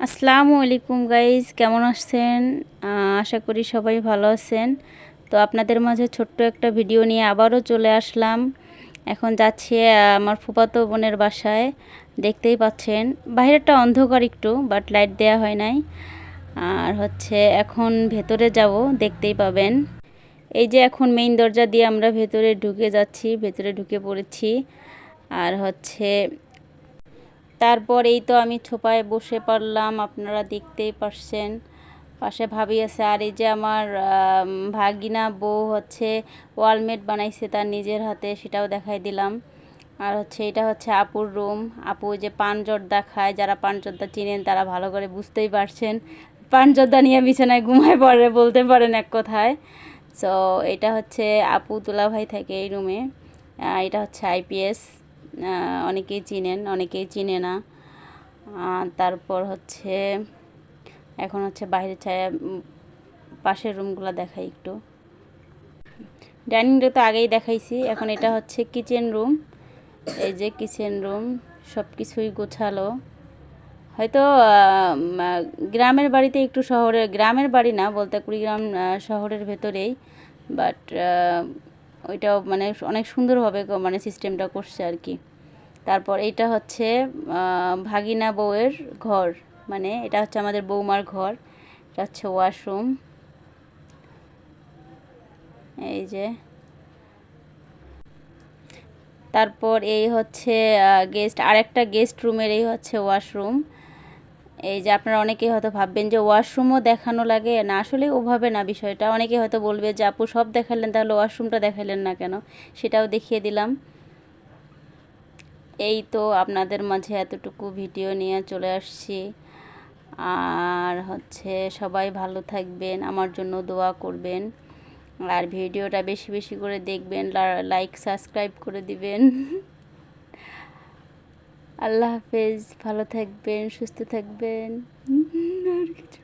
আসসালামু আলাইকুম গাইজ, কেমন আছেন? আশা করি সবাই ভালো আছেন। তো আপনাদের মাঝে ছোট্ট একটা ভিডিও নিয়ে আবারও চলে আসলাম। এখন যাচ্ছি আমার ফুফাতো বোনের বাসায়। দেখতেই পাচ্ছেন বাইরেটা অন্ধকার একটু, বাট লাইট দেয়া হয় নাই। আর এখন ভেতরে যাব, দেখতেই পাবেন। এই যে এখন মেইন দরজা দিয়ে আমরা ভেতরে ঢুকে যাচ্ছি, ভেতরে ঢুকে পড়েছি। আর তারপর এই তো আমি ছোপায় বসে পড়লাম, আপনারা দেখতেই পারছেন। পাশে ভাবি আছে, আর এই যে আমার ভাগিনা বউ ওয়ালমেট বানাইছে তার নিজের হাতে, সেটাও দেখাই দিলাম। আর এটা আপুর রুম। আপু যে পান জর্দা খায়, যারা পান জর্দা চিনেন তারা ভালো করে বুঝতেই পারছেন। পান জর্দা নিয়ে বিছানায় ঘুমায় পড়ে বলতে পারেন এক কথায়। সো এটা আপু দুলাভাই থাকে এই রুমে। এটা আইপিএস, অনেকেই চিনেন, অনেকেই চিনে না। তারপর এখন বাইরে ছায়া, পাশের রুমগুলো দেখাই একটু। ডাইনিং রুম তো আগেই দেখাইছি। এখন এটা কিচেন রুম। এই যে কিচেন রুম, সব কিছুই গোছালো। হয়তো গ্রামের বাড়িতে একটু শহরের, গ্রামের বাড়ি না বলতে কুড়িগ্রাম শহরের ভেতরেই, বাট ওইটাও মানে অনেক সুন্দরভাবে মানে সিস্টেমটা করছে আর কি। তারপর এইটা ভাগিনা বউয়ের ঘর, মানে এটা আমাদের বৌমার ঘর। এটা ওয়াশরুম। এই যে তারপর এই গেস্ট, আরেকটা গেস্ট রুমের এই ওয়াশরুম। এই যে আপনারা অনেকেই হয়তো ভাববেন যে ওয়াশরুমও দেখানো লাগে, না আসলে ওভাবে না বিষয়টা। অনেকে হয়তো বলবে যে আপু সব দেখালেন, তাহলে ওয়াশরুমটা দেখালেন না কেন? সেটাও দেখিয়ে দিলাম। এই তো আপনাদের মাঝে এতটুকু ভিডিও নিয়ে চলে আসছি। আর সবাই ভালো থাকবেন, আমার জন্য দোয়া করবেন, আর ভিডিওটা বেশি বেশি করে দেখবেন, লাইক সাবস্ক্রাইব করে দিবেন। আল্লাহ হাফেজ, ভালো থাকবেন, সুস্থ থাকবেন। আর কিছু